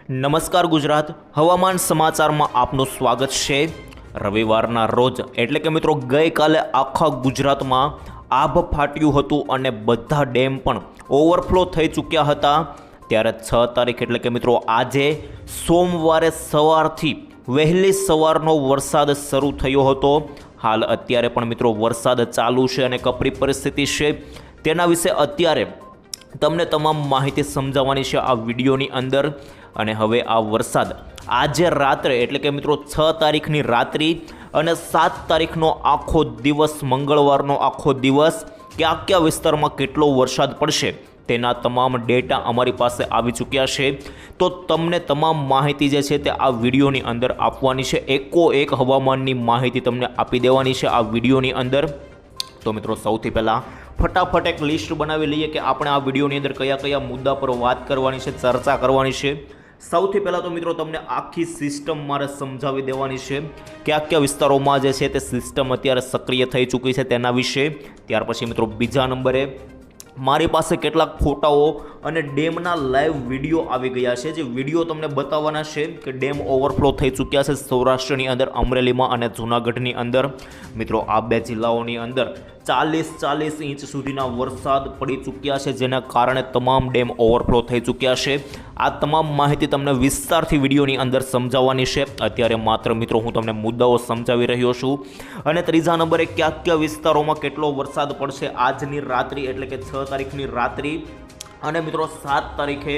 નમસ્કાર ગુજરાત હવામાન સમાચારમાં આપનું સ્વાગત છે। રવિવારના રોજ એટલે કે મિત્રો ગઈકાલે આખા ગુજરાતમાં આભ ફાટ્યું હતું અને બધા ડેમ પણ ઓવરફ્લો થઈ ચૂક્યા હતા। ત્યારે 6 તારીખ એટલે કે મિત્રો આજે સોમવારે સવારથી વહેલી સવારનો વરસાદ શરૂ થયો હતો। હાલ અત્યારે પણ મિત્રો વરસાદ ચાલુ છે અને કપરી પરિસ્થિતિ છે, તેના વિશે અત્યારે તમને તમામ માહિતી સમજાવવાની છે આ વિડીયોની અંદર। અને હવે આ વરસાદ આજે રાત્રે એટલે કે મિત્રો 6 તારીખની રાત્રિ અને 7 તારીખનો આખો દિવસ મંગળવારનો આખો દિવસ કયા કયા વિસ્તારમાં કેટલો વરસાદ પડશે તેના તમામ ડેટા અમારી પાસે આવી ચૂક્યા છે। તો તમને તમામ માહિતી જે છે તે આ વિડીયોની અંદર આપવાની છે, એકોએક હવામાનની માહિતી તમને આપી દેવાની છે આ વિડીયોની અંદર। તો મિત્રો સૌથી પહેલાં ફટાફટ એક લિસ્ટ બનાવી લઈએ કે આપણે આ વિડીયોની અંદર કયા કયા મુદ્દા પર વાત કરવાની છે, ચર્ચા કરવાની છે। સૌથી પહેલાં તો મિત્રો તમને આખી સિસ્ટમ મારે સમજાવી દેવાની છે, કયા કયા વિસ્તારોમાં જે છે તે સિસ્ટમ અત્યારે સક્રિય થઈ ચૂકી છે તેના વિશે। ત્યાર પછી મિત્રો બીજા નંબરે મારી પાસે કેટલાક ફોટાઓ અને ડેમના લાઈવ વિડીયો આવી ગયા છે, જે વિડીયો તમને બતાવવાના છે કે ડેમ ઓવરફ્લો થઈ ચૂક્યા છે સૌરાષ્ટ્રની અંદર, અમરેલીમાં અને જૂનાગઢની અંદર। મિત્રો આ બે જિલ્લાઓની અંદર 40 ઇંચ સુધીના વરસાદ પડી ચૂક્યા છે, જેના કારણે તમામ ડેમ ઓવરફ્લો થઈ ચૂક્યા છે। આ તમામ માહિતી તમને વિસ્તારથી વિડીયોની અંદર સમજાવવાની છે। અત્યારે માત્ર મિત્રો હું તમને મુદ્દાઓ સમજાવી રહ્યો છું। અને ત્રીજા નંબરે કયા કયા વિસ્તારોમાં કેટલો વરસાદ પડશે આજની રાત્રિ એટલે કે 6 તારીખની રાત્રિ અને મિત્રો 7 તારીખે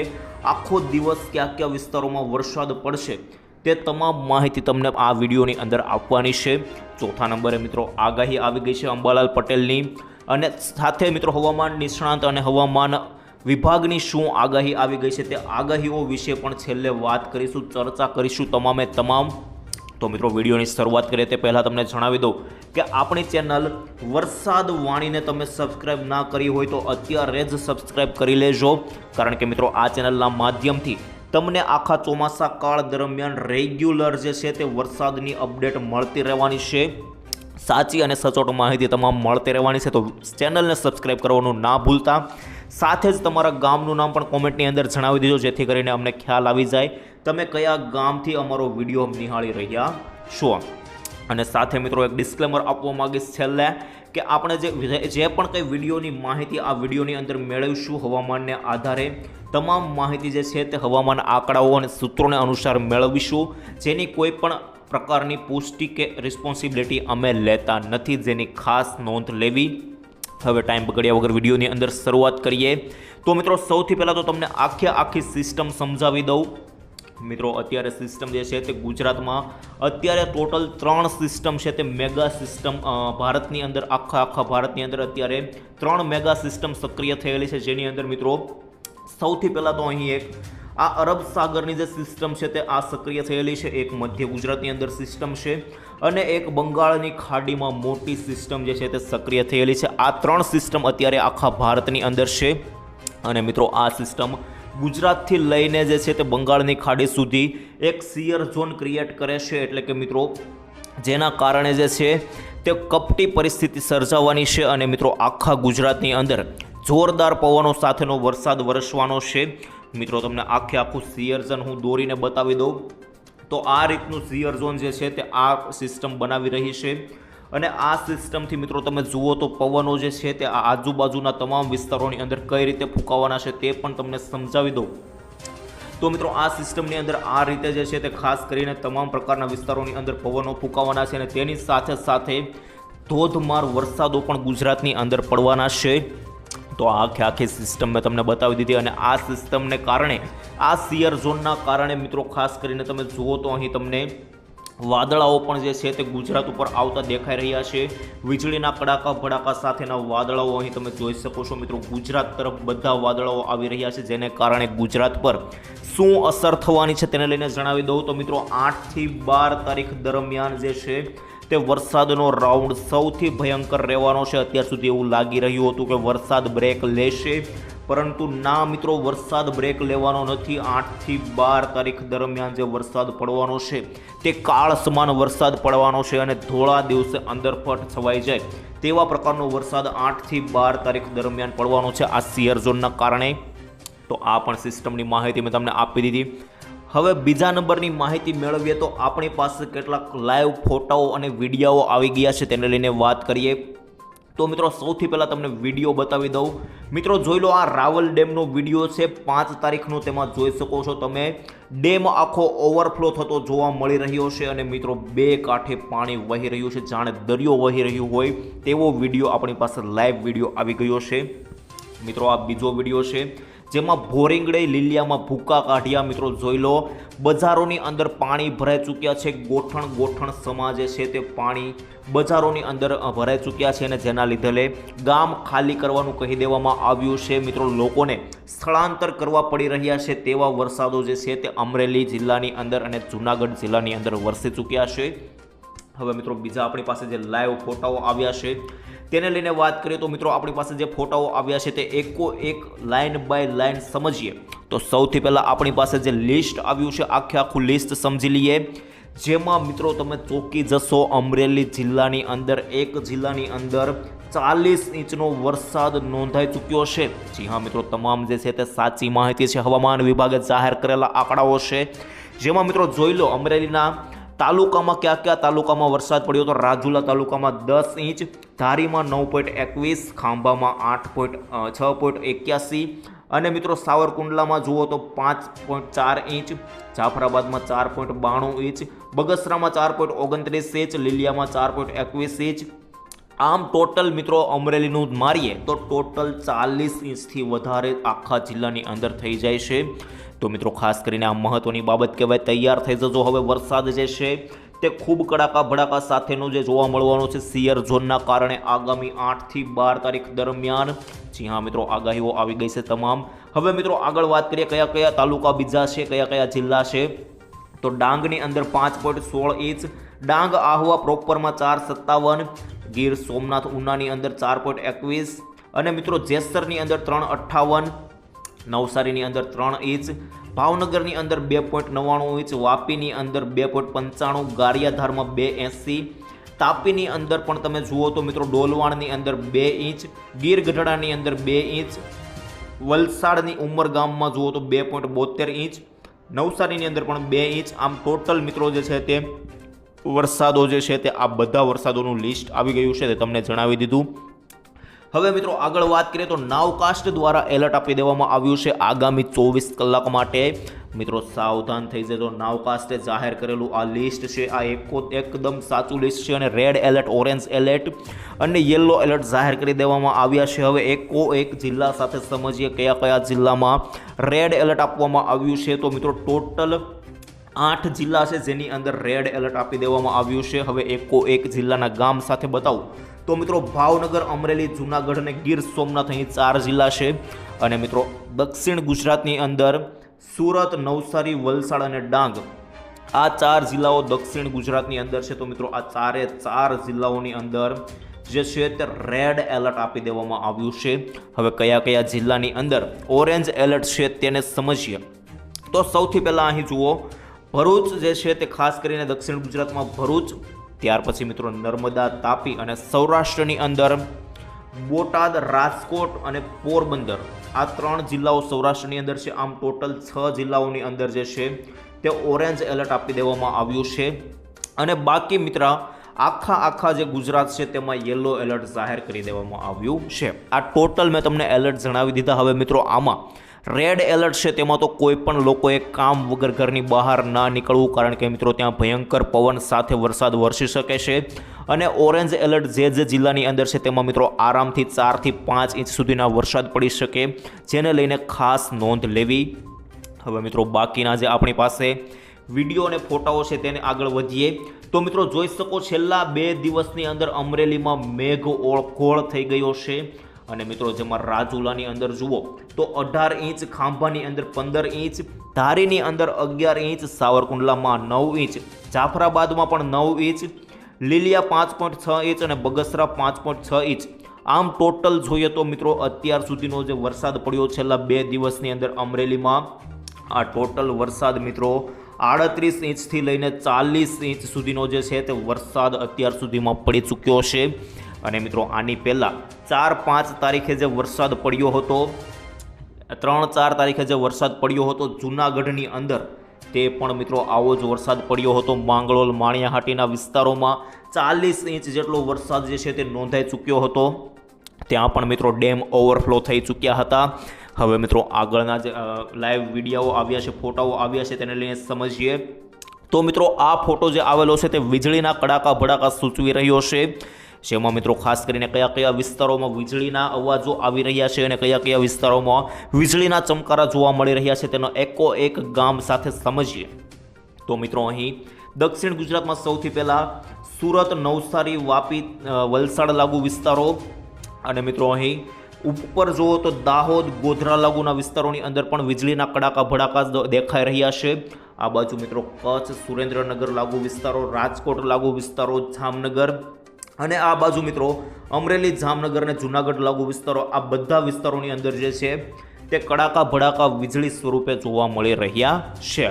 આખો દિવસ કયા કયા વિસ્તારોમાં વરસાદ પડશે તે તમામ માહિતી તમને આ વિડીયોની અંદર આપવાની છે। ચોથા નંબરે મિત્રો આગાહી આવી ગઈ છે અંબાલાલ પટેલની, અને સાથે મિત્રો હવામાન નિષ્ણાંત અને હવામાન વિભાગની શું આગાહી આવી ગઈ છે તે આગાહીઓ વિશે પણ છેલ્લે વાત કરીશું, ચર્ચા કરીશું તમામે તમામ। તો મિત્રો વિડીયોની શરૂઆત કરીએ તે પહેલાં તમને જણાવી દઉં કે આપણી ચેનલ વરસાદ વાણીને તમે સબસ્ક્રાઈબ ના કરી હોય તો અત્યારે જ સબસ્ક્રાઈબ કરી લેજો, કારણ કે મિત્રો આ ચેનલના માધ્યમથી તમને આખા ચોમાસા કાળ દરમિયાન રેગ્યુલર જે છે તે વરસાદની અપડેટ મળતી રહેવાની છે, સાચી અને સચોટ માહિતી તમામ મળતી રહેવાની છે। તો ચેનલને સબસ્ક્રાઈબ કરવાનું ના ભૂલતા, સાથે જ તમારા ગામનું નામ પણ કોમેન્ટની અંદર જણાવી દેજો, જેથી કરીને અમને ખ્યાલ આવી જાય તમે કયા ગામથી અમારો વિડીયો નિહાળી રહ્યા છો। અને સાથે મિત્રો એક ડિસ્ક્લેમર આપવા માંગીશ છેલ્લે કે આપણે જે પણ કંઈ વિડીયોની માહિતી આ વિડીયોની અંદર મેળવીશું હવામાનને આધારે તમામ માહિતી જે છે તે હવામાન આંકડાઓ અને સૂત્રોને અનુસાર મેળવીશું, જેની કોઈ પણ પ્રકારની પુષ્ટિ કે રિસ્પોન્સિબિલિટી અમે લેતા નથી, જેની ખાસ નોંધ લેવી। હવે ટાઈમ બગડ્યા વગર વિડીયોની અંદર શરૂઆત કરીએ। તો મિત્રો સૌથી પહેલાં તો તમને આખી સિસ્ટમ સમજાવી દઉં। મિત્રો અત્યારે સિસ્ટમ જે છે તે ગુજરાતમાં અત્યારે ટોટલ 3 સિસ્ટમ છે તે મેગા સિસ્ટમ ભારતની અંદર આખા ભારતની અંદર અત્યારે 3 મેગા સિસ્ટમ સક્રિય થયેલી છે, જેની અંદર મિત્રો સૌથી પહેલાં તો અહીં એક આ અરબ સાગરની જે સિસ્ટમ છે તે આ સક્રિય થયેલી છે, એક મધ્ય ગુજરાતની અંદર સિસ્ટમ છે અને એક બંગાળની ખાડીમાં મોટી સિસ્ટમ જે છે તે સક્રિય થયેલી છે। આ 3 સિસ્ટમ અત્યારે આખા ભારતની અંદર છે અને મિત્રો આ સિસ્ટમ ગુજરાતથી લઈને જે છે તે બંગાળની ખાડી સુધી એક સિયર ઝોન ક્રિએટ કરે છે, એટલે કે મિત્રો જેના કારણે જે છે તે કપટી પરિસ્થિતિ સર્જાવાની છે અને મિત્રો આખા ગુજરાતની અંદર જોરદાર પવનો સાથેનો વરસાદ વરસવાનો છે। મિત્રો તમને આખું સિયર ઝોન હું દોરીને બતાવી દઉં તો આ રીતનું સિયર ઝોન જે છે તે આ સિસ્ટમ બનાવી રહી છે અને આ સિસ્ટમથી મિત્રો તમે જુઓ તો પવનો જે છે તે આ આજુબાજુના તમામ વિસ્તારોની અંદર કઈ રીતે ફૂંકાવાના છે તે પણ તમને સમજાવી દઉં। તો મિત્રો આ સિસ્ટમની અંદર આ રીતે જે છે તે ખાસ કરીને તમામ પ્રકારના વિસ્તારોની અંદર પવનો ફૂંકાવાના છે અને તેની સાથે સાથે ધોધમાર વરસાદો પણ ગુજરાતની અંદર પડવાના છે। તો આખી સિસ્ટમ મેં તમને બતાવી દીધી અને આ સિસ્ટમને કારણે આ સિયર ઝોનના કારણે મિત્રો ખાસ કરીને તમે જુઓ તો અહીં તમને વાદળાઓ પણ જે છે તે ગુજરાત ઉપર આવતા દેખાઈ રહ્યા છે, વીજળીના કડાકા ભડાકા સાથેના વાદળાઓ અહીં તમે જોઈ શકો છો। મિત્રો ગુજરાત તરફ બધા વાદળાઓ આવી રહ્યા છે, જેને કારણે ગુજરાત પર શું અસર થવાની છે તેને લઈને જણાવી દઉં તો મિત્રો 8 થી 12 તારીખ દરમિયાન જે છે તે વરસાદનો રાઉન્ડ સૌથી ભયંકર રહેવાનો છે। અત્યાર સુધી એવું લાગી રહ્યું હતું કે વરસાદ બ્રેક લેશે, પરંતુ ના મિત્રો વરસાદ બ્રેક લેવાનો નથી। 8 થી 12 તારીખ દરમિયાન જે વરસાદ પડવાનો છે તે કાળ સમાન વરસાદ પડવાનો છે અને ધોળા દિવસે અંદરફટ છવાઈ જાય તેવા પ્રકારનો વરસાદ 8 થી 12 તારીખ દરમિયાન પડવાનો છે આ સિયર ઝોનના કારણે। તો આ પણ સિસ્ટમની માહિતી મેં તમને આપી દીધી। હવે બીજા નંબરની માહિતી મેળવીએ તો આપણી પાસે કેટલાક લાઈવ ફોટાઓ અને વિડીયોઓ આવી ગયા છે, તેને લઈને વાત કરીએ તો મિત્રો સૌથી પહેલાં તમને વિડીયો બતાવી દઉં. મિત્રો જોઈ લો, આ રાવલ ડેમનો વિડીયો છે 5 તારીખનો. તેમાં જોઈ શકો છો તમે ડેમ આખો ઓવરફ્લો થતો જોવા મળી રહ્યો છે અને મિત્રો બે કાંઠે પાણી વહી રહ્યું છે, જાણે દરિયો વહી રહ્યું હોય તેવો વિડીયો આપણી પાસે લાઈવ વિડીયો આવી ગયો છે. મિત્રો આ બીજો વિડીયો છે જેમાં ભોરિંગડે લીલિયામાં ભૂકા કાઢ્યા. મિત્રો જોઈ લો, બજારોની અંદર પાણી ભરાઈ ચૂક્યા છે. ગોઠણ સમાજે છે તે પાણી બજારોની અંદર ભરાઈ ચૂક્યા છે અને જેના લીધે ગામ ખાલી કરવાનું કહી દેવામાં આવ્યું છે. મિત્રો લોકોને સ્થળાંતર કરવા પડી રહ્યા છે તેવા વરસાદો જે છે તે અમરેલી જિલ્લાની અંદર અને જૂનાગઢ જિલ્લાની અંદર વરસી ચૂક્યા છે. હવે મિત્રો બીજા આપણી પાસે જે લાઈવ ફોટાઓ આવ્યા છે તેને લઈને વાત કરીએ તો મિત્રો આપણી પાસે જે ફોટાઓ આવ્યા છે તે એકો એક લાઇન બાય લાઇન સમજીએ તો સૌથી પહેલાં આપણી પાસે જે લિસ્ટ આવ્યું છે આખું લિસ્ટ સમજી લઈએ, જેમાં મિત્રો તમે ચોંકી જશો. અમરેલી જિલ્લાની અંદર એક જિલ્લાની અંદર 40 ઇંચનો વરસાદ નોંધાઈ ચૂક્યો છે. જી હા મિત્રો, તમામ જે છે તે સાચી માહિતી છે, હવામાન વિભાગે જાહેર કરેલા આંકડાઓ છે. જેમાં મિત્રો જોઈ લો, અમરેલીના તાલુકામાં કયા તાલુકામાં વરસાદ પડ્યો તો રાજુલા તાલુકામાં 10 ઇંચ, ધારીમાં 9.21, ખાંભામાં 6.81 અને મિત્રો સાવરકુંડલામાં જુઓ તો 5.4 ઇંચ, જાફરાબાદમાં 4.92 ઇંચ, બગસરામાં 4.29 ઇંચ, લીલિયામાં 4.21 ઇંચ. આમ ટોટલ મિત્રો અમરેલીનું મારીએ તો ટોટલ 40 ઇંચથી વધારે આખા જિલ્લાની અંદર થઈ જાય છે. તો મિત્રો ખાસ કરીને આ મહત્વની બાબત કહેવાય, તૈયાર થઈ જજો. હવે વરસાદ જે છે તે ખૂબ કડાકા ભડાકા સાથેનો જે જોવા મળવાનો છે સિયર ઝોનના કારણે આગામી 8 થી 12 તારીખ દરમિયાન. જી હા મિત્રો, આગાહીઓ આવી ગઈ છે તમામ. હવે મિત્રો આગળ વાત કરીએ કયા તાલુકા બીજા છે, કયા જિલ્લા છે. તો ડાંગની અંદર 5.16 ઇંચ, ડાંગ આહવા પ્રોપરમાં 4.57, ગીર સોમનાથ ઉનાની અંદર 4.21 અને મિત્રો જેસરની અંદર 3.58, નવસારીની અંદર 3 ઇંચ, ભાવનગરની અંદર 2.99 ઇંચ, વાપીની અંદર 2.95, ગારિયાધારમાં 2.80, તાપીની અંદર પણ તમે જુઓ તો મિત્રો ડોલવાણની અંદર 2 ઇંચ, ગીર ગઢડાની અંદર 2 ઇંચ, વલસાડની ઉમરગામમાં જુઓ તો 2.72 ઇંચ, નવસારીની અંદર પણ 2 ઇંચ. આમ ટોટલ મિત્રો જે છે તે વરસાદો જે છે તે આ બધા વરસાદોનું લિસ્ટ આવી ગયું છે, તે તમને જણાવી દીધું. હવે મિત્રો આગળ વાત કરીએ તો નાવકાસ્ટ દ્વારા એલર્ટ આપી દેવામાં આવ્યું છે આગામી 24 કલાક માટે. મિત્રો સાવધાન થઈ જજો, નાવકાસ્ટે જાહેર કરેલું આ લિસ્ટ છે આ એકદમ સાચું લિસ્ટ છે અને રેડ એલર્ટ, ઓરેન્જ એલર્ટ અને યલો એલર્ટ જાહેર કરી દેવામાં આવ્યા છે. હવે એક જિલ્લા સાથે સમજીએ કયા જિલ્લામાં રેડ એલર્ટ આપવામાં આવ્યું છે. તો મિત્રો ટોટલ 8 જિલ્લા છે જેની અંદર રેડ એલર્ટ આપી દેવામાં આવ્યું છે. હવે એક જિલ્લાના ગામ સાથે બતાવું તો મિત્રો ભાવનગર, અમરેલી, જૂનાગઢ અને ગીર સોમનાથ અહીં 4 જિલ્લા છે અને મિત્રો દક્ષિણ ગુજરાતની અંદર સુરત, નવસારી, વલસાડ અને ડાંગ આ 4 જિલ્લાઓ દક્ષિણ ગુજરાતની અંદર છે. તો મિત્રો આ 4 જિલ્લાઓની અંદર જે છે તે રેડ એલર્ટ આપી દેવામાં આવ્યું છે. હવે કયા જિલ્લાની અંદર ઓરેન્જ એલર્ટ છે તેને સમજીએ તો સૌથી પહેલાં અહીં જુઓ ભરૂચ જે છે તે ખાસ કરીને દક્ષિણ ગુજરાતમાં ભરૂચ, ત્યાર પછી મિત્રો નર્મદા, તાપી અને સૌરાષ્ટ્રની અંદર બોટાદ, રાજકોટ અને પોરબંદર આ 3 જિલ્લાઓ સૌરાષ્ટ્રની અંદર છે. આમ ટોટલ 6 જિલ્લાઓની અંદર જે છે તે ઓરેન્જ એલર્ટ આપી દેવામાં આવ્યું છે અને બાકી મિત્ર આખા જે ગુજરાત છે તેમાં યલો એલર્ટ જાહેર કરી દેવામાં આવ્યું છે. આ ટોટલ મેં તમને એલર્ટ જણાવી દીધા. હવે મિત્રો આમાં રેડ એલર્ટ છે તેમાં તો કોઈ પણ લોકોએ કામ વગર ઘરની બહાર ના નીકળવું, કારણ કે મિત્રો ત્યાં ભયંકર પવન સાથે વરસાદ વરસી શકે છે. અને ઓરેન્જ એલર્ટ જે જિલ્લાની અંદર છે તેમાં મિત્રો આરામથી 4 થી 5 ઇંચ સુધીના વરસાદ પડી શકે, જેને લઈને ખાસ નોંધ લેવી. હવે મિત્રો બાકીના જે આપણી પાસે વિડીયો અને ફોટાઓ છે તેને આગળ વધીએ તો મિત્રો જોઈ શકો છેલ્લા 2 દિવસની અંદર અમરેલીમાં મેઘ ઓળખોળ થઈ ગયો છે અને મિત્રો જેમાં રાજુલાની અંદર જુઓ તો 18 ઇંચ, ખાંભાની અંદર 15 ઇંચ, ધારીની અંદર 11 ઇંચ, સાવરકુંડલામાં 9 ઇંચ, જાફરાબાદમાં પણ 9 ઇંચ, લીલિયા 5.6 ઇંચ અને બગસરા 5.6 ઇંચ. આમ ટોટલ જોઈએ તો મિત્રો અત્યાર સુધીનો જે વરસાદ પડ્યો છેલ્લા 2 દિવસની અંદર અમરેલીમાં આ ટોટલ વરસાદ મિત્રો 38 ઇંચથી લઈને 40 ઇંચ સુધીનો જે છે તે વરસાદ અત્યાર સુધીમાં પડી ચૂક્યો છે. અને મિત્રો આની પહેલાં 4-5 તારીખે જે વરસાદ પડ્યો હતો, 3-4 તારીખે જે વરસાદ પડ્યો હતો જૂનાગઢની અંદર તે પણ મિત્રો આવો જ વરસાદ પડ્યો હતો. માંગરોળ માણિયાહાટીના વિસ્તારોમાં 40 ઇંચ જેટલો વરસાદ જે છે તે નોંધાઈ ચૂક્યો હતો. ત્યાં પણ મિત્રો ડેમ ઓવરફ્લો થઈ ચૂક્યા હતા. હવે મિત્રો આગળના જે લાઈવ વિડીયો આવ્યા છે, ફોટાઓ આવ્યા છે, તેને લઈને સમજીએ. તો મિત્રો આ ફોટો જે આવેલો છે તે વીજળીના કડાકા ભડાકા સૂચવી રહ્યો છે, જેમાં મિત્રો ખાસ કરીને કયા કયા વિસ્તારોમાં વીજળીના અવાજો આવી રહ્યા છે અને કયા કયા વિસ્તારોમાં વીજળીના ચમકારા જોવા મળી રહ્યા છે તેનો એકો એક ગામ સાથે સમજીએ. તો મિત્રો અહીં દક્ષિણ ગુજરાતમાં સૌથી પહેલાં સુરત, નવસારી, વાપી, વલસાડ લાગુ વિસ્તારો અને મિત્રો અહીં ઉપર જુઓ તો દાહોદ, ગોધરા લાગુના વિસ્તારોની અંદર પણ વીજળીના કડાકા ભડાકા દેખાઈ રહ્યા છે. આ બાજુ મિત્રો કચ્છ, સુરેન્દ્રનગર લાગુ વિસ્તારો, રાજકોટ લાગુ વિસ્તારો, જામનગર અને આ બાજુ મિત્રો અમરેલી, જામનગર અને જૂનાગઢ લાગુ વિસ્તારો, આ બધા વિસ્તારોની અંદર જે છે તે કડાકા ભડાકા વીજળી સ્વરૂપે જોવા મળી રહ્યા છે.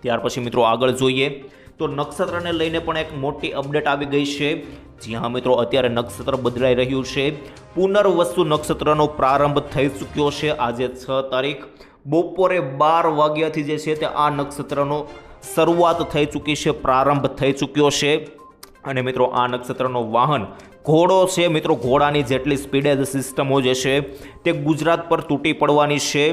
ત્યાર પછી મિત્રો આગળ જોઈએ તો નક્ષત્રને લઈને પણ એક મોટી અપડેટ આવી ગઈ છે. જ્યાં મિત્રો અત્યારે નક્ષત્ર બદલાઈ રહ્યું છે. પુનર્વસુ નક્ષત્રનો પ્રારંભ થઈ ચૂક્યો છે. આજે 6 તારીખ બપોરે 12 વાગ્યાથી જે છે તે આ નક્ષત્રનો શરૂઆત થઈ ચૂકી છે, પ્રારંભ થઈ ચૂક્યો છે. અને મિત્રો આ નક્ષત્રનો વાહન ઘોડો છે. મિત્રો ઘોડાની જેટલી સ્પીડે સિસ્ટમો જે છે તે ગુજરાત પર તૂટી પડવાની છે.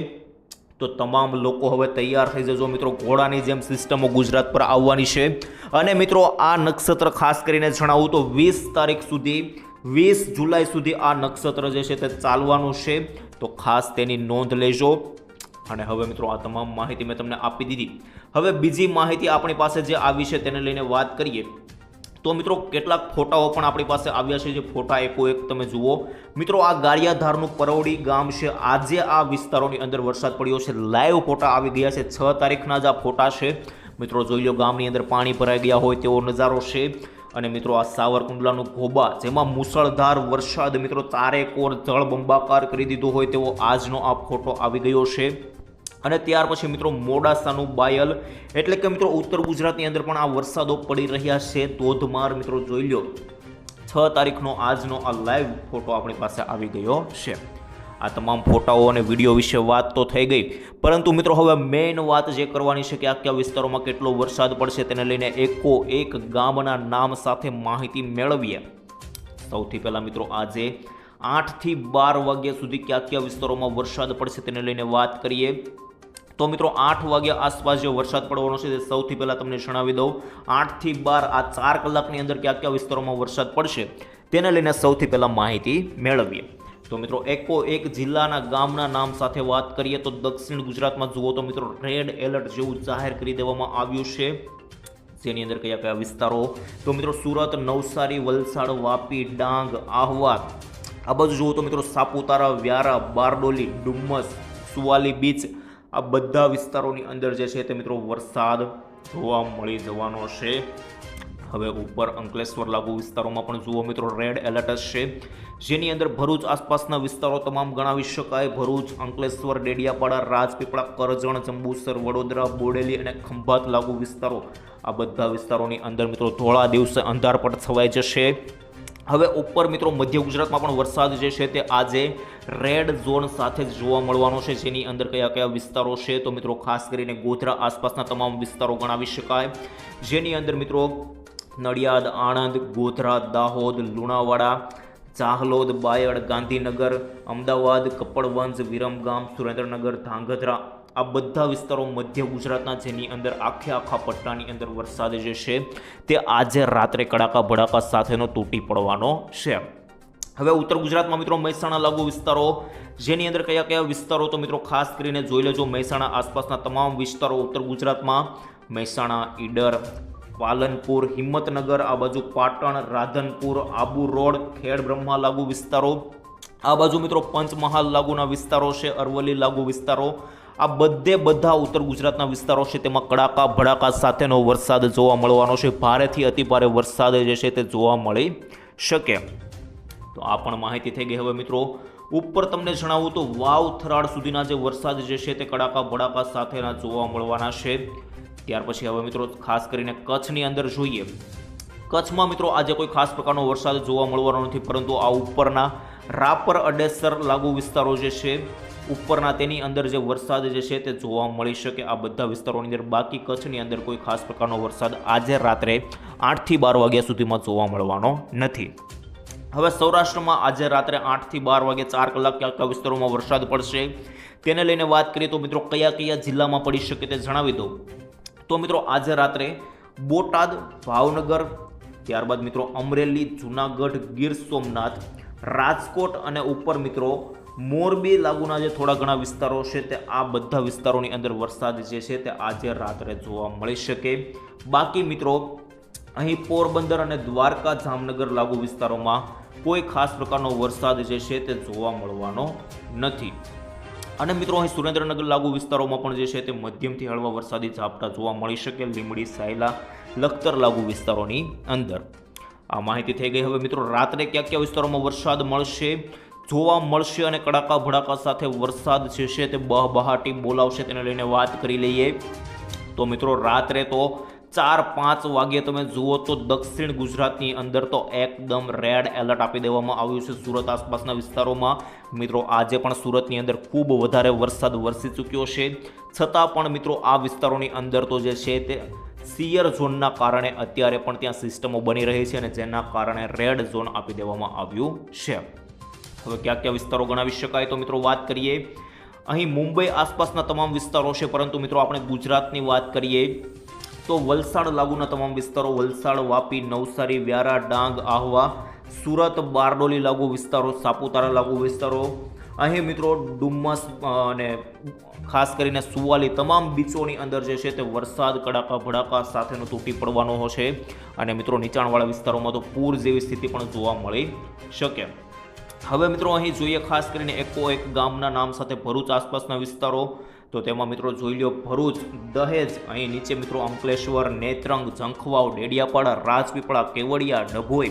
તો તમામ લોકો હવે તૈયાર થઈ જજો મિત્રો, ઘોડાની જેમ સિસ્ટમો ગુજરાત પર આવવાની છે. અને મિત્રો આ નક્ષત્ર ખાસ કરીને જણાવું તો 20 તારીખ સુધી, 20 જુલાઈ સુધી આ નક્ષત્ર જે છે તે ચાલવાનું છે. તો ખાસ તેની નોંધ લેજો. અને હવે મિત્રો આ તમામ માહિતી મેં તમને આપી દીધી. હવે બીજી માહિતી આપણી પાસે જે આવી છે તેને લઈને વાત કરીએ. તો મિત્રો કેટલાક ફોટાઓ પણ આપણી પાસે આવ્યા છે, જે ફોટા એકો એક તમે જુઓ. મિત્રો આ ગારિયાધારનું પરવડી ગામ છે. આજે આ વિસ્તારોની અંદર વરસાદ પડ્યો છે. લાઈવ ફોટા આવી ગયા છે. 6 તારીખના જ આ ફોટા છે. મિત્રો જોઈ લો, ગામની અંદર પાણી ભરાઈ ગયા હોય તેવો નજારો છે. અને મિત્રો આ સાવરકુંડલાનું ઘોબા, જેમાં મુસળધાર વરસાદ મિત્રો ચારેકોર જળબંબાકાર કરી દીધો હોય તેવો આજનો આ ફોટો આવી ગયો છે. અને ત્યાર પછી મિત્રો મોડાસાનું બાયલ, એટલે કે મિત્રો ઉત્તર ગુજરાતની અંદર પણ આ વરસાદો પડી રહ્યા છે ધોધમાર. મિત્રો જોઈ લો, 6 તારીખનો આજનો આ લાઈવ ફોટો આપણી પાસે આવી ગયો છે. આ તમામ ફોટાઓ અને વિડીયો વિશે વાત તો થઈ ગઈ, પરંતુ મિત્રો હવે મેઇન વાત જે કરવાની છે કે આ કયા વિસ્તારોમાં કેટલો વરસાદ પડશે તેને લઈને એકો એક ગામના નામ સાથે માહિતી મેળવીએ. સૌથી પહેલાં મિત્રો આજે 8 થી 12 વાગ્યા સુધી કયા વિસ્તારોમાં વરસાદ પડશે તેને લઈને વાત કરીએ. તો મિત્રો 8 વાગ્યા આસપાસ જે વરસાદ પડવાનો છે તે સૌથી પહેલાં તમને જણાવી દઉં. 8 થી 12 આ 4 કલાકની અંદર કયા વિસ્તારોમાં વરસાદ પડશે તેને લઈને સૌથી પહેલાં માહિતી મેળવીએ. તો મિત્રો એકો એક જિલ્લાના ગામના નામ સાથે વાત કરીએ તો દક્ષિણ ગુજરાતમાં જુઓ તો મિત્રો રેડ એલર્ટ જેવું જાહેર કરી દેવામાં આવ્યું છે. જેની અંદર કયા વિસ્તારો? તો મિત્રો સુરત, નવસારી, વલસાડ, વાપી, ડાંગ, આહવા, આ બાજુ જુઓ તો મિત્રો સાપુતારા, વ્યારા, બારડોલી, ડુમ્મસ, સુવાલી બીચ, આ બધા વિસ્તારોની અંદર જે છે તે મિત્રો વરસાદ જોવા મળી જવાનો છે. હવે ઉપર અંકલેશ્વર લાગુ વિસ્તારોમાં પણ જુઓ મિત્રો રેડ એલર્ટ છે, જેની અંદર ભરૂચ આસપાસના વિસ્તારો તમામ ગણાવી શકાય. ભરૂચ, અંકલેશ્વર, ડેડિયાપાડા, રાજપીપળા, કરજણ, જંબુસર, વડોદરા, બોડેલી અને ખંભાત લાગુ વિસ્તારો, આ બધા વિસ્તારોની અંદર મિત્રો થોડા દિવસે અંધારપટ છવાઈ જશે. હવે ઉપર મિત્રો મધ્ય ગુજરાતમાં પણ વરસાદ જે છે તે આજે રેડ ઝોન સાથે જ જોવા મળવાનો છે. જેની અંદર કયા વિસ્તારો છે? તો મિત્રો ખાસ કરીને ગોધરા આસપાસના તમામ વિસ્તારો ગણાવી શકાય. જેની અંદર મિત્રો નડિયાદ, આણંદ, ગોધરા, દાહોદ, લુણાવાડા, ચાહલોદ, બાયડ, ગાંધીનગર, અમદાવાદ, કપડવંજ, વિરમગામ, સુરેન્દ્રનગર, ધાંગધ્રા, આ બધા વિસ્તારો મધ્ય ગુજરાતના, જેની અંદર આખા પટ્ટાની અંદર વરસાદ જે છે તે આજે રાત્રે કડાકા ભડાકા સાથેનો તૂટી પડવાનો છે. હવે ઉત્તર ગુજરાતમાં મિત્રો મહેસાણા લાગુ વિસ્તારો, જેની અંદર કયા વિસ્તારો? તો મિત્રો ખાસ કરીને જોઈ લેજો. મહેસાણા આસપાસના તમામ વિસ્તારો ઉત્તર ગુજરાતમાં, મહેસાણા, ઈડર, પાલનપુર, હિંમતનગર, આ બાજુ પાટણ, રાધનપુર, આબુ રોડ, ખેડ બ્રહ્મા લાગુ વિસ્તારો, આ બાજુ મિત્રો પંચમહાલ લાગુના વિસ્તારો છે, અરવલ્લી લાગુ વિસ્તારો, આ બધા ઉત્તર ગુજરાતના વિસ્તારો છે. તેમાં કડાકા ભડાકા સાથેનો વરસાદ જોવા મળવાનો છે. ભારેથી અતિભારે વરસાદ જે છે તે જોવા મળી શકે. તો આ પણ માહિતી થઈ ગઈ. હવે મિત્રો ઉપર તમને જણાવું તો વાવ થરાદ સુધીના જે વરસાદ જે છે તે કડાકા ભડાકા સાથેના જોવા મળવાના છે. ત્યાર પછી હવે મિત્રો ખાસ કરીને કચ્છની અંદર જોઈએ. કચ્છમાં મિત્રો આજે કોઈ ખાસ પ્રકારનો વરસાદ જોવા મળવાનો નથી, પરંતુ આ ઉપરના રાપર, અડેસર લાગુ વિસ્તારો જે છે ઉપરના તેની અંદર જે વરસાદ જે છે તે જોવા મળી શકે આ બધા વિસ્તારોની અંદર. બાકી કચ્છની અંદર કોઈ ખાસ પ્રકારનો વરસાદ આજે રાત્રે 8 થી 12 વાગ્યા સુધીમાં જોવા મળવાનો નથી. હવે સૌરાષ્ટ્રમાં આજે રાત્રે 8 થી 12 વાગે 4 કલાક કયા કયા વિસ્તારોમાં વરસાદ પડશે તેને લઈને વાત કરીએ તો મિત્રો કયા કયા જિલ્લામાં પડી શકે તે જણાવી દઉં. તો મિત્રો આજે રાત્રે બોટાદ, ભાવનગર, ત્યારબાદ મિત્રો અમરેલી, જૂનાગઢ, ગીર સોમનાથ, રાજકોટ અને ઉપર મિત્રો મોરબી લાગુના જે થોડા ઘણા વિસ્તારો છે તે આ બધા વિસ્તારોની અંદર વરસાદ જે છે તે આજે રાત્રે જોવા મળી શકે. બાકી મિત્રો અહીં પોરબંદર અને દ્વારકા, જામનગર લાગુ વિસ્તારોમાં કોઈ ખાસ પ્રકારનો વરસાદ જે છે તે જોવા મળવાનો નથી. અને મિત્રો અહીં સુરેન્દ્રનગર લાગુ વિસ્તારોમાં પણ જે છે તે મધ્યમથી હળવા વરસાદી ઝાપટા જોવા મળી શકે. લીંબડી, સાયલા, લખતર લાગુ વિસ્તારોની અંદર. આ માહિતી થઈ ગઈ. હવે મિત્રો રાત્રે કયા કયા વિસ્તારોમાં વરસાદ જોવા મળશે અને કડાકા ભડાકા સાથે વરસાદ જે છે તે બહાટી બોલાવશે તેને લઈને વાત કરી લઈએ. તો મિત્રો રાત્રે તો 4-5 વાગ્યે તમે જુઓ તો દક્ષિણ ગુજરાતની અંદર તો એકદમ રેડ એલર્ટ આપી દેવામાં આવ્યું છે સુરત આસપાસના વિસ્તારોમાં. મિત્રો આજે પણ સુરતની અંદર ખૂબ વધારે વરસાદ વરસી ચૂક્યો છે. છતાં પણ મિત્રો આ વિસ્તારોની અંદર તો જે છે તે સિયર ઝોનના કારણે અત્યારે પણ ત્યાં સિસ્ટમો બની રહી છે અને જેના કારણે રેડ ઝોન આપી દેવામાં આવ્યું છે. હવે કયા કયા વિસ્તારો ગણાવી શકાય તો મિત્રો વાત કરીએ. અહીં મુંબઈ આસપાસના તમામ વિસ્તારો છે, પરંતુ મિત્રો આપણે ગુજરાતની વાત કરીએ તો વલસાડ લાગુના તમામ વિસ્તારો, વલસાડ, વાપી, નવસારી, વ્યારા, ડાંગ, આહવા, સુરત, બારડોલી લાગુ વિસ્તારો, સાપુતારા લાગુ વિસ્તારો, અહીં મિત્રો ડુમ્મસ અને ખાસ કરીને સુવાલી તમામ બીચોની અંદર જે છે તે વરસાદ કડાકા ભડાકા સાથેનો તૂટી પડવાનો છે. અને મિત્રો નીચાણવાળા વિસ્તારોમાં તો પૂર જેવી સ્થિતિ પણ જોવા મળી શકે. હવે મિત્રો અહીં જોઈએ ખાસ કરીને એકો એક ગામના નામ સાથે ભરૂચ આસપાસના વિસ્તારો. તો તેમાં મિત્રો જોઈ લો ભરૂચ, દહેજ, અહીં નીચે મિત્રો અંકલેશ્વર, નેત્રંગ, ઝંખવાવ, ડેડિયાપાડા, રાજપીપળા, કેવડિયા, ડભોઈ,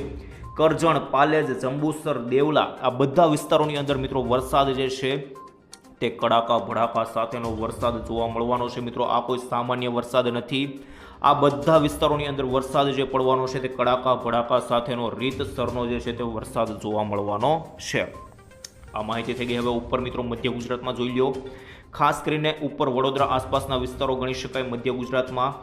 કરજણ, પાલેજ, જંબુસર, દેવલા આ બધા વિસ્તારોની અંદર મિત્રો વરસાદ જે છે તે કડાકા ભડાકા સાથેનો વરસાદ જોવા મળવાનો છે. મિત્રો આ કોઈ સામાન્ય વરસાદ નથી. આ બધા વિસ્તારોની અંદર વરસાદ જે પડવાનો છે તે કડાકા ભડાકા સાથેનો રીતસરનો જે છે તે વરસાદ જોવા મળવાનો છે. આ માહિતી થઈ ગઈ. હવે ઉપર મિત્રો મધ્ય ગુજરાતમાં જોઈ લો. ખાસ કરીને ઉપર વડોદરા આસપાસના વિસ્તારો ગણી શકાય. મધ્ય ગુજરાતમાં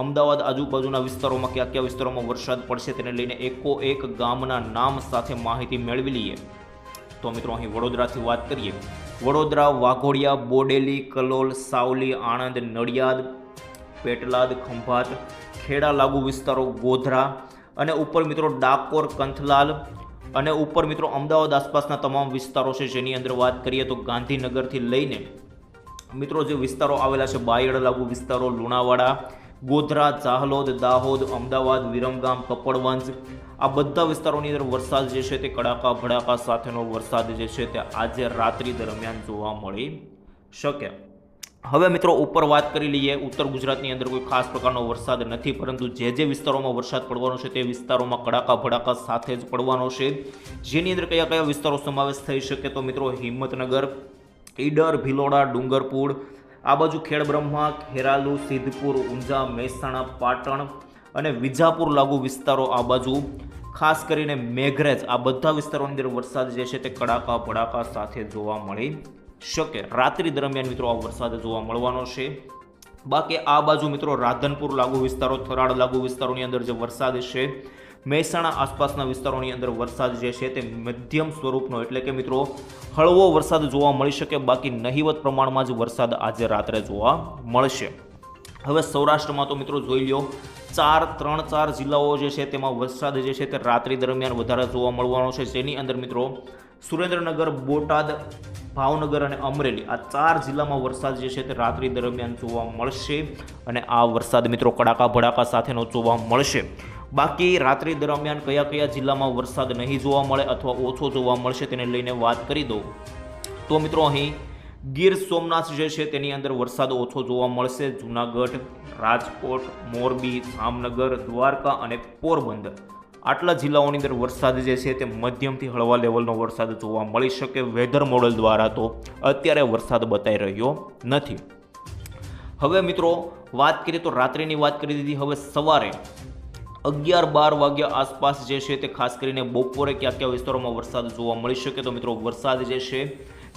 અમદાવાદ આજુબાજુના વિસ્તારોમાં કયા કયા વિસ્તારોમાં વરસાદ પડશે તેને લઈને એકો એક ગામના નામ સાથે માહિતી મેળવી લઈએ. તો મિત્રો અહીં વડોદરાથી વાત કરીએ. વડોદરા, વાઘોડિયા, બોડેલી, કલોલ, સાવલી, આણંદ, નડિયાદ, પેટલાદ, ખંભાત, ખેડા લાગુ વિસ્તારો, ગોધરા અને ઉપર મિત્રો ડાકોર, કંથલાલ અને ઉપર મિત્રો અમદાવાદ આસપાસના તમામ વિસ્તારો છે. જેની અંદર વાત કરીએ તો ગાંધીનગરથી લઈને મિત્રો જે વિસ્તારો આવેલા છે બાયડ લાગુ વિસ્તારો, લુણાવાડા, ગોધરા, ચાહલોદ, દાહોદ, અમદાવાદ, વિરમગામ, કપડવંજ આ બધા વિસ્તારોની અંદર વરસાદ જે છે તે કડાકા ભડાકા સાથેનો વરસાદ જે છે તે આજે રાત્રિ દરમિયાન જોવા મળી શકે. હવે મિત્રો ઉપર વાત કરી લઈએ. ઉત્તર ગુજરાતની અંદર કોઈ ખાસ પ્રકારનો વરસાદ નથી, પરંતુ જે વિસ્તારોમાં વરસાદ પડવાનો છે તે વિસ્તારોમાં કડાકા ભડાકા સાથે જ પડવાનો છે. જેની અંદર કયા કયા વિસ્તારો સમાવેશ થઈ શકે તો મિત્રો હિંમતનગર, ઈડર, ભિલોડા, ડુંગરપુર, આ બાજુ ખેડબ્રહ્મા, ખેરાલુ, સિદ્ધપુર, ઊંઝા, મહેસાણા, પાટણ અને વિજાપુર લાગુ વિસ્તારો, આ બાજુ ખાસ કરીને મેઘરજ આ બધા વિસ્તારોની અંદર વરસાદ જે છે તે કડાકા ભડાકા સાથે જોવા મળી શકે. રાત્રિ દરમિયાન મિત્રો આ વરસાદ જોવા મળવાનો છે. બાકી આ બાજુ મિત્રો રાધનપુર લાગુ વિસ્તારો, થરાદ લાગુ વિસ્તારોની અંદર જે વરસાદ છે, મહેસાણા આસપાસના વિસ્તારોની અંદર વરસાદ જે છે તે મધ્યમ સ્વરૂપનો એટલે કે મિત્રો હળવો વરસાદ જોવા મળી શકે. બાકી નહિવત પ્રમાણમાં જ વરસાદ આજે રાત્રે જોવા મળશે. હવે સૌરાષ્ટ્રમાં તો મિત્રો જોઈ લો 3-4 જિલ્લાઓ જે છે તેમાં વરસાદ જે છે તે રાત્રિ દરમિયાન વધારે જોવા મળવાનો છે. જેની અંદર મિત્રો સુરેન્દ્રનગર, બોટાદ, ભાવનગર અને અમરેલી આ 4 જિલ્લામાં વરસાદ જે છે તે રાત્રિ દરમિયાન જોવા મળશે અને આ વરસાદ મિત્રો કડાકા ભડાકા સાથેનો જોવા મળશે. બાકી રાત્રિ દરમિયાન કયા કયા જિલ્લામાં વરસાદ નહીં જોવા મળે અથવા ઓછો જોવા મળશે તેને લઈને વાત કરી દઉં તો મિત્રો અહીં ગીર સોમનાથ જે છે તેની અંદર વરસાદ ઓછો જોવા મળશે. જૂનાગઢ, રાજકોટ, મોરબી, જામનગર, દ્વારકા અને પોરબંદર આટલા જિલ્લાઓની અંદર વરસાદ જે છે તે મધ્યમથી હળવા લેવલનો વરસાદ જોવા મળી શકે. વેધર મોડેલ દ્વારા તો અત્યારે વરસાદ બતાવી રહ્યો નથી. હવે મિત્રો વાત કરીએ તો રાત્રિની વાત કરી દીધી. હવે સવારે 11-12 વાગ્યા આસપાસ જે છે તે ખાસ કરીને બપોરે કયા કયા વિસ્તારોમાં વરસાદ જોવા મળી શકે તો મિત્રો વરસાદ જે છે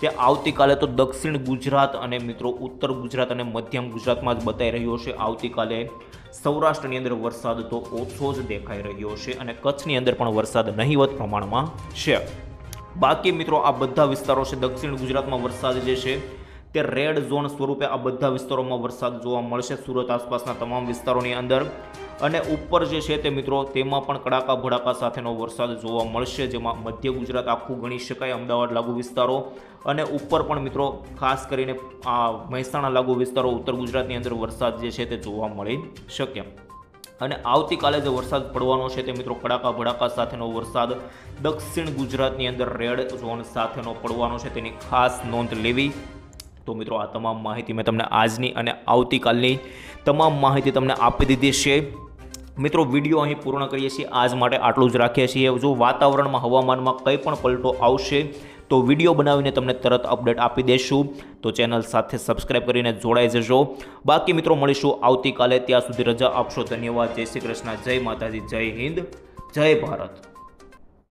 તે આવતીકાલે તો દક્ષિણ ગુજરાત અને મિત્રો ઉત્તર ગુજરાત અને મધ્યમ ગુજરાતમાં જ બતાવી રહ્યો છે. આવતીકાલે સૌરાષ્ટ્રની અંદર વરસાદ તો ઓછો જ દેખાઈ રહ્યો છે અને કચ્છની અંદર પણ વરસાદ નહિવત પ્રમાણમાં છે. બાકી મિત્રો આ બધા વિસ્તારો છે દક્ષિણ ગુજરાતમાં વરસાદ જે છે તે રેડ ઝોન સ્વરૂપે આ બધા વિસ્તારોમાં વરસાદ જોવા મળશે, સુરત આસપાસના તમામ વિસ્તારોની અંદર. અને ઉપર જે છે તે મિત્રો તેમાં પણ કડાકા ભડાકા સાથેનો વરસાદ જોવા મળશે, જેમાં મધ્ય ગુજરાત આખું ગણી શકાય, અમદાવાદ લાગુ વિસ્તારો અને ઉપર પણ મિત્રો ખાસ કરીને આ મહેસાણા લાગુ વિસ્તારો ઉત્તર ગુજરાતની અંદર વરસાદ જે છે તે જોવા મળી શકે. અને આવતીકાલે જે વરસાદ પડવાનો છે તે મિત્રો કડાકા ભડાકા સાથેનો વરસાદ દક્ષિણ ગુજરાતની અંદર રેડ ઝોન સાથેનો પડવાનો છે, તેની ખાસ નોંધ લેવી. તો મિત્રો આ તમામ માહિતી મેં તમને આજની અને આવતીકાલની તમામ માહિતી તમને આપી દીધી છે. મિત્રો વિડીયો અહીં પૂર્ણ કરીએ છીએ, આજ માટે આટલું જ રાખીએ છીએ. જો વાતાવરણમાં હવામાનમાં કંઈ પણ પલટો આવશે તો વિડીયો બનાવીને તમને તરત અપડેટ આપી દઈશું. તો ચેનલ સાથે સબસ્ક્રાઈબ કરીને જોડાઈ જજો. બાકી મિત્રો મળીશું આવતીકાલે, ત્યાં સુધી રજા આપશો. ધન્યવાદ. જય શ્રી કૃષ્ણ, જય માતાજી, જય હિન્દ, જય ભારત.